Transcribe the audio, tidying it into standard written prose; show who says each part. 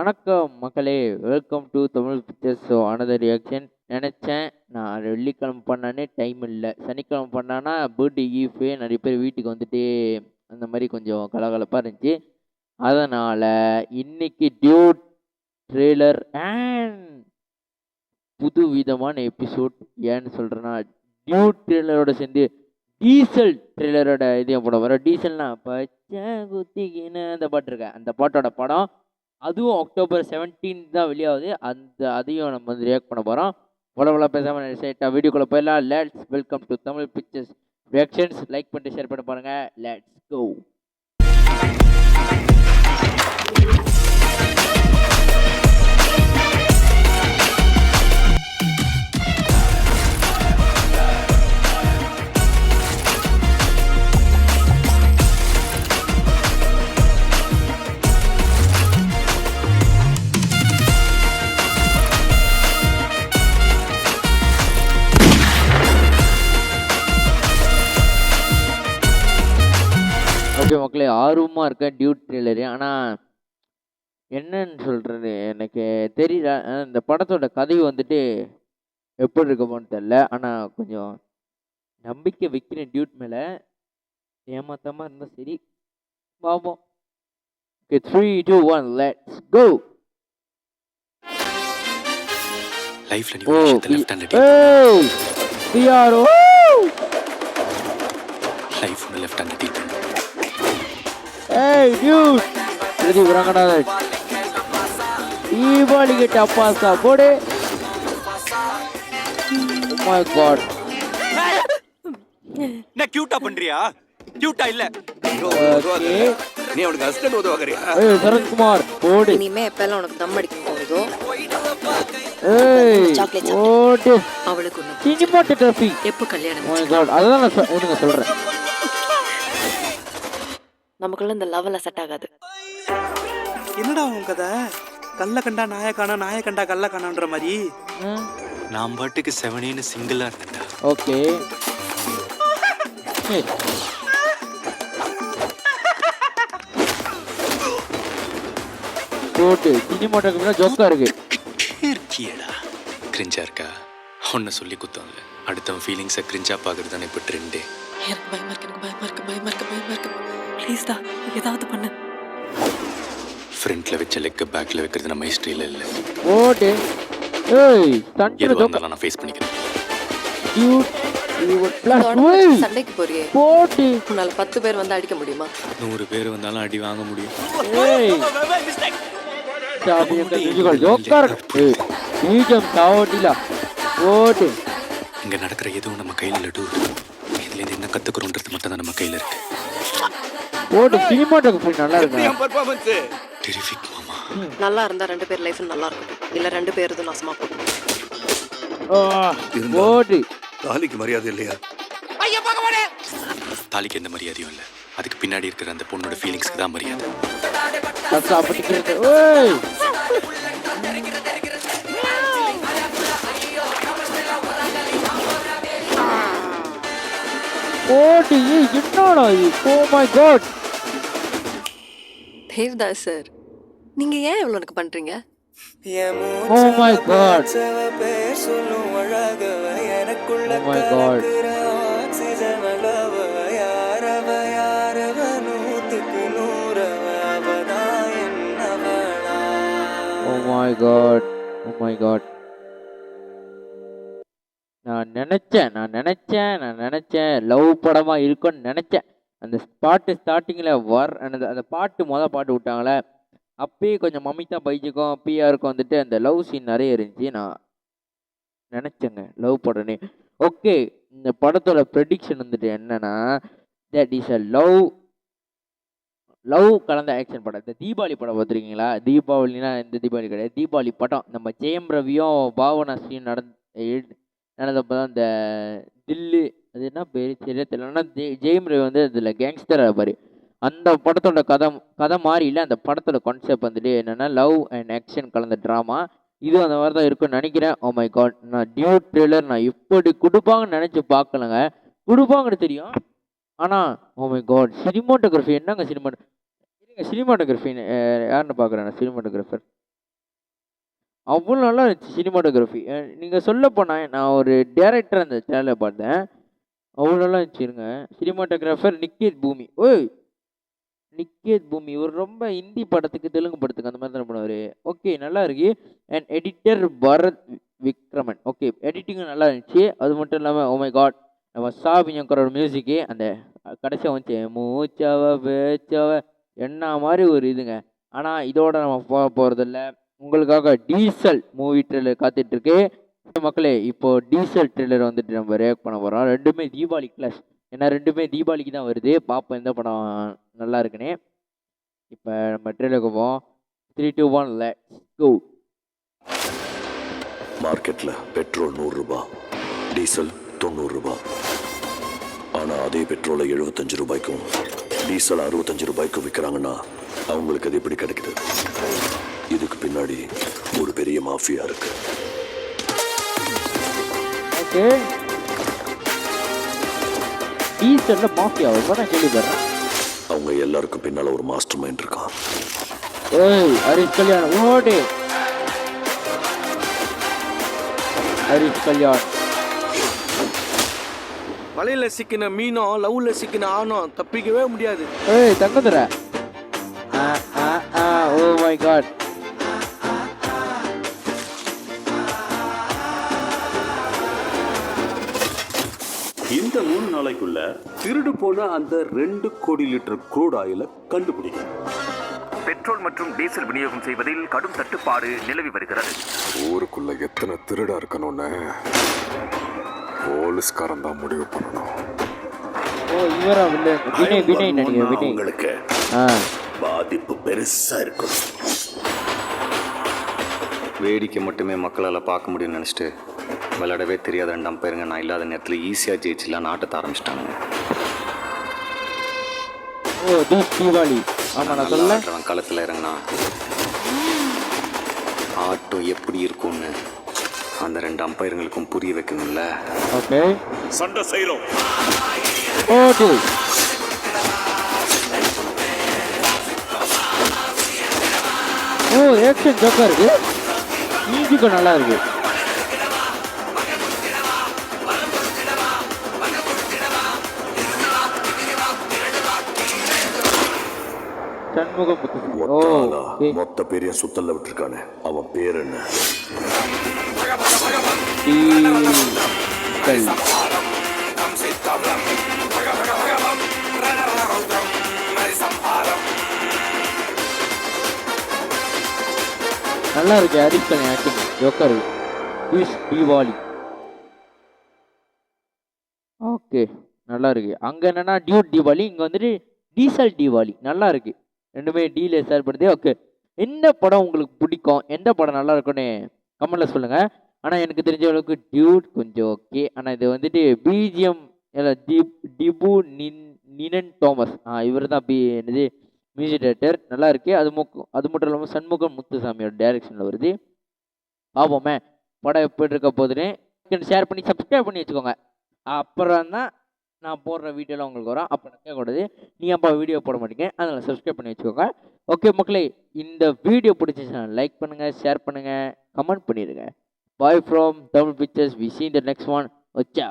Speaker 1: வணக்கம் மக்களே, welcome to Tamil pictures. So another reaction. நினச்சேன் நான் வெள்ளிக்கிழமை பண்ணானே டைம் இல்லை, சனிக்கிழமை பண்ணானா பர்த்டே ஈஃபு நிறைய பேர் வீட்டுக்கு வந்துட்டு அந்த மாதிரி கொஞ்சம் கலகலப்பாக இருந்துச்சு. அதனால் இன்னைக்கு டியூட் ட்ரெய்லர் அண்ட் புது விதமான எபிசோட். ஏன்னு சொல்கிறேன்னா டியூட் ட்ரெய்லரோட சேர்ந்து டீசல் ட்ரெய்லரோட இதையும் போட வர. டீசல்னா பச்சை குத்திக்கின்னு அந்த பாட்டு இருக்க, அந்த பாட்டோட படம் அதுவும் அக்டோபர் 17 தான் வெளியாகுது. அதையும் நம்ம வந்து ரியாக்ட் பண்ண போகிறோம். போல பேசாமல் ஸ்ட்ரைட்டாக வீடியோக்குள்ளே போயிடலாம். Let's welcome to Tamil pictures reactions. Like பண்ணிட்டு ஷேர் பண்ண பாருங்கள். Let's go. ஓகே மக்களே, ஆர்வமாக இருக்கேன் டியூட் ட்ரெய்லரு. ஆனால் என்னன்னு சொல்கிறது எனக்கு தெரியல. இந்த படத்தோட கதை வந்துட்டு எப்படி இருக்குமோன்னு தெரில. ஆனால் கொஞ்சம் நம்பிக்கை வைக்கிறேன் டியூட் மேலே. ஏமாத்தாமல் இருந்தால் சரி, பாப்போம். Okay, 3, 2, 1 let's go.
Speaker 2: லைஃப்ல நீ ஒரு விஷயத்தை லெஃப்ட் ஹேண்ட்
Speaker 1: ஏய் பிஆர்ஓ
Speaker 2: லைஃப் ஒன்று லெஃப்ட் ஹேண்ட் டீல் பண்ணு.
Speaker 1: ஏய் டியூட் பிரதி உறங்கடாத. தீபாவளிக்கு டப்பாசா போடு. Oh my god.
Speaker 3: நான் கியூட்டா பண்றியா? கியூட்டா இல்ல.
Speaker 1: ஓகே,
Speaker 3: நீ அவனுக்கு அசிஸ்டன்ட் உதவுறியா?
Speaker 1: ஏய் சரத்குமார் போடு.
Speaker 4: இனிமே எப்பெல்லாம் உனக்கு தம் அடிக்கும் போகுதோ
Speaker 1: ஏய்
Speaker 4: சாக்லேட்
Speaker 1: போடு.
Speaker 4: அவளுக்கு ஒண்ணு
Speaker 1: சினிமாட்டோகிராஃபி.
Speaker 4: எப்போ கல்யாணம்
Speaker 1: ஓ மை காட், அதான் நான் உனக்கு சொல்கிறேன்.
Speaker 4: நமக்குள்ள இந்த லெவல்ல செட் ஆகாது.
Speaker 3: என்னடா உன் கதை? கல்ல கண்டா நாய காணா, நாய கண்டா கல்ல காணான்ற மாதிரி.
Speaker 2: நான் பாட்டுக்கு செவனேன்னு சிங்கிளா இருந்தேன்டா.
Speaker 1: ஓகே, போட்டு சினிமாட்டோகிராஃபினா ஜோக்கா இருக்கு.
Speaker 2: இருக்கியடா கிரிஞ்சா இருக்கா? ஒன்ன சொல்லி குத்தம்ல, அடுத்தவன் ஃபீலிங்ஸை கிரிஞ்சா பார்க்கறது தானே இப்போ ட்ரெண்டே.
Speaker 4: எனக்கு பயமா இருக்கு, எனக்கு பயமா இருக்கு. ப்ளீஸ் டா, ஏதாவது பண்ணு.
Speaker 2: ஃப்ரண்ட்ல வச்ச லெக்க பேக்ல வைக்கிறது நம்ம ஹிஸ்டரியில இல்ல.
Speaker 1: போட்டு ஏய் தண்டனை
Speaker 2: எதுவாக
Speaker 1: ஜோக்கா.
Speaker 2: இருந்தாலும் நான் ஃபேஸ் பண்ணிக்கிறேன்.
Speaker 1: டியூட் யுவர் பிளஸ்
Speaker 4: இதோட
Speaker 1: வை.
Speaker 4: சண்டைக்கு போறியே,
Speaker 1: போட்டு
Speaker 4: உன்னால 10 பேர் வந்து அடிக்க முடியுமா?
Speaker 2: 100 பேர் வந்தாலும் அடி வாங்க முடியும்.
Speaker 1: ஏய் சாபியங்க மியூசிக்கல் ஜோக்கா இருக்கு. ஏய் நீஜம் சாவடில போட்டு.
Speaker 2: இங்க நடக்கிற எதுவும் நம்ம கையில இல்ல டூட். இதுல இருந்து என்ன கத்துக்கிறோன்றது மட்டும் தான் நம்ம கையில இருக்கு.
Speaker 1: போட்டு சினிமாட்டோகிராஃபி நல்லா இருக்கு.
Speaker 3: என் பெர்ஃபார்மன்ஸ்
Speaker 2: டெரிஃபிக் மாமா.
Speaker 4: நல்லா இருந்தா 2 பேர் லைஃப் நல்லா இருக்கும், இல்ல 2 பேர் இது நாசமா போகும்.
Speaker 1: போட்டு
Speaker 5: தாலிக்கு மரியாதை இல்லையா?
Speaker 2: தாலிக்கு எந்த மரியாதையும் இல்ல, அதுக்கு பின்னாடி இருக்கிற அந்த பொண்ணோட ஃபீலிங்ஸ்க்கு தான் மரியாதை.
Speaker 1: கசா பட்டிக்கிறது. ஏய் போட்டு ஏய் என்னடா இது? Oh my god.
Speaker 4: Devdas sir, நீங்க ஏன் இவ்வளவு எனக்கு பண்றீங்க?
Speaker 1: Oh my god. Oh my god. Oh my god. Oh my god. நான் நினச்சேன் லவ் படமாக இருக்கும்னு நினச்சேன். அந்த பாட்டு ஸ்டார்டிங்கில் அந்த பாட்டு பாட்டு விட்டாங்களே, அப்பயே கொஞ்சம் மமிதா பைஜுக்கும் பிஆருக்கும் வந்துட்டு அந்த லவ் சீன் நிறைய இருந்துச்சு. நான் நினச்சேங்க லவ் படனே. ஓகே, இந்த படத்தோட ப்ரெடிக்ஷன் வந்துட்டு என்னன்னா, தட் இஸ் அ லவ் கலந்த ஆக்ஷன் படம். இந்த தீபாவளி படம் பார்த்துருக்கீங்களா? தீபாவளினா இந்த தீபாவளி கிடையாது, தீபாவளி படம். நம்ம ஜெயம் ரவியும் பாவனா ஸ்ரீயும் நடந்தப்போ தான் இந்த தில்லு, அது என்ன பேர் சரியா தெரியல. ஆனால் ஜெயம் ரவி வந்து அதில் கேங்ஸ்டர் ஆபார். அந்த படத்தோட கதை மாதிரி இல்லை. அந்த படத்தோட கான்செப்ட் வந்துட்டு என்னென்னா லவ் அண்ட் ஆக்ஷன் கலந்த ட்ராமா. இது அந்த மாதிரி தான் இருக்குன்னு நினைக்கிறேன். ஓ மை காட், நான் டியூட் ட்ரெய்லர் நான் இப்படி கொடுப்பாங்கன்னு நினச்சி பார்க்கலங்க. கொடுப்பாங்கன்னு தெரியும், ஆனால் ஓ மை காட் சினிமாட்டோகிராஃபி என்னங்க சினிமாட்டோகிராஃபி யாருன்னு பார்க்குறேன். சினிமாட்டோகிராஃபர் அவ்வளோ நல்லா இருந்துச்சு சினிமாட்டோகிராஃபி. நீங்கள் சொல்ல போனால் நான் ஒரு டேரக்டர் அந்த சேனலில் பார்த்தேன். அவ்வளோ நல்லா இருந்துச்சுங்க. சினிமாட்டோகிராஃபர் நிக்கேத் பூமி. ஓய் நிக்கேத் பூமி இவர் ரொம்ப ஹிந்தி படத்துக்கு தெலுங்கு படத்துக்கு அந்த மாதிரி தானே பண்ணுவார். ஓகே நல்லா இருக்கு. And editor Bharath Vikraman. Okay எடிட்டிங்கும் நல்லா இருந்துச்சு. அது மட்டும் இல்லாமல் ஓ மை காட் நம்ம சாபியங்கரோட மியூசிக்கு அந்த கடைசியாக வந்துச்சு மூச்சாவ பேச்சாவ என்ன மாதிரி ஒரு இதுங்க. ஆனால் இதோட நம்ம போக போகிறதில்ல. உங்களுக்காக டீசல் மூவி ட்ரெய்லர் காத்துட்ருக்கு மக்களே. இப்போ டீசல் ட்ரெய்லர் வந்துட்டு நம்ம ரியாக்ட் பண்ண போகிறோம். ரெண்டுமே தீபாவளி கிளாஸ். ஏன்னா ரெண்டுமே தீபாவளிக்கு தான் வருது. பார்ப்போம் எந்த படம் நல்லா இருக்குன்னு. இப்போ நம்ம ட்ரெய்லருக்கு போவோம். 3, 2, 1 லெட்ஸ் கோ.
Speaker 5: மார்க்கெட்ல பெட்ரோல் 100 ரூபாய், டீசல் 90 ரூபாய். ஆனா அதே பெட்ரோலை 75 ரூபாய்க்கும் டீசல் 65 ரூபாய்க்கும் விற்கிறாங்கன்னா அவங்களுக்கு அது எப்படி கிடைக்குது? இதுக்கு பின்னாடி ஒரு பெரிய மாஃபியா இருக்கு.
Speaker 1: ஓகே டீசல்ல மாஃபியா நான் கேள்விப்படுறேன்.
Speaker 5: அவங்க எல்லாருக்கும் பின்னால ஒரு மாஸ்டர் மைண்ட் இருக்கான்.
Speaker 1: ஓய் ஹரிஷ் கல்யாண் ஓடி. ஹரிஷ் கல்யாண்
Speaker 3: வலையில சிக்கின மீனும் லவ்ல சிக்கின ஆணும் தப்பிக்கவே முடியாது.
Speaker 1: ஏய் தங்கதுர. ஓ மை காட்.
Speaker 6: இந்த 3 நாளைக்குள்ள திருடு போன அந்த 2 கோடி லிட்டர் க்ரூட் ஆயிலை கண்டுபிடிக்கும்.
Speaker 7: பெட்ரோல் மற்றும் டீசல் விநியோகம் செய்வதில் கடும் தட்டுப்பாடு நிலவி வருகிறது.
Speaker 8: ஊருக்குள்ள எத்தனை திருடா இருக்கணும்னு போலீஸ்காரன் தான் முடிவு பண்ணணும்.
Speaker 1: ஓ இவரா வினய் வினய் நடிகர் வினய்.
Speaker 5: உங்களுக்கு பாதிப்பு பெருசா இருக்கும்.
Speaker 2: வேடிக்கை மட்டுமே மக்களால் பார்க்க முடியும்னு நினச்சிட்டு விளையாடவே தெரியாத 2 அம்பையருங்க நான் இல்லாத நேரத்தில் ஈஸியாக ஜெயிச்சுலாம் நாட்டத்தை ஆரம்பிச்சிட்டானுங்க.
Speaker 1: ஓ தீபாவளி. ஆமாம் நான் சொல்ல
Speaker 2: களத்தில் இறங்கினா ஆட்டம் எப்படி இருக்கும்னு அந்த 2 அம்பையருங்களுக்கும் புரிய வைக்கணும்ல.
Speaker 1: ஓகே
Speaker 5: சண்டை செய்யறோம்.
Speaker 1: ஓகே ஓ ஆக்ஷன் ஜோக்கா இருக்கு. மியூசிக்கும் நல்லா இருக்கு. சண்முகம்
Speaker 5: மொத்த பேரையும் சுத்தல்ல விட்டுருக்கானே அவன் பேர் என்ன?
Speaker 1: நல்லா இருக்கு. Harish Kalyan acting joker Deepavali. Okay நல்லா இருக்கு. அங்கே என்னன்னா டியூட் தீபாவளி, இங்கே வந்துட்டு டீசல் தீபாவளி. நல்லா இருக்கு. ரெண்டுமே டீல செயல்படுது. ஓகே எந்த படம் உங்களுக்கு பிடிக்கும், எந்த படம் நல்லா இருக்குன்னு கமெண்ட்டில் சொல்லுங்கள். ஆனால் எனக்கு தெரிஞ்ச அளவுக்கு டியூட் கொஞ்சம் ஓகே. ஆனால் இது வந்துட்டு பிஜிஎம் டிபு நினன் தாமஸ் இவர் தான் என்னது மியூசிக் டைரக்டர். நல்லா இருக்கு. அது மட்டும் இல்லாமல் சண்முகம் முத்துசாமியோட டைரக்ஷனில் வருது. ஆமாமே படம் எப்படி இருக்க போதுன்னு ஷேர் பண்ணி சப்ஸ்கிரைப் பண்ணி வச்சுக்கோங்க. அப்புறம் தான் நான் போடுற வீடியோலாம் உங்களுக்கு வரும். அப்போ நான் கேட்கக்கூடாது நீ அப்பா வீடியோ போட மாட்டேங்க, அதனால் சப்ஸ்கிரைப் பண்ணி வச்சுக்கோங்க. ஓகே மக்களே, இந்த வீடியோ பிடிச்சிச்சுன்னா லைக் பண்ணுங்கள், ஷேர் பண்ணுங்கள், கமெண்ட் பண்ணிடுங்க. Bye from Tamil pictures. We see the next one. வச்சா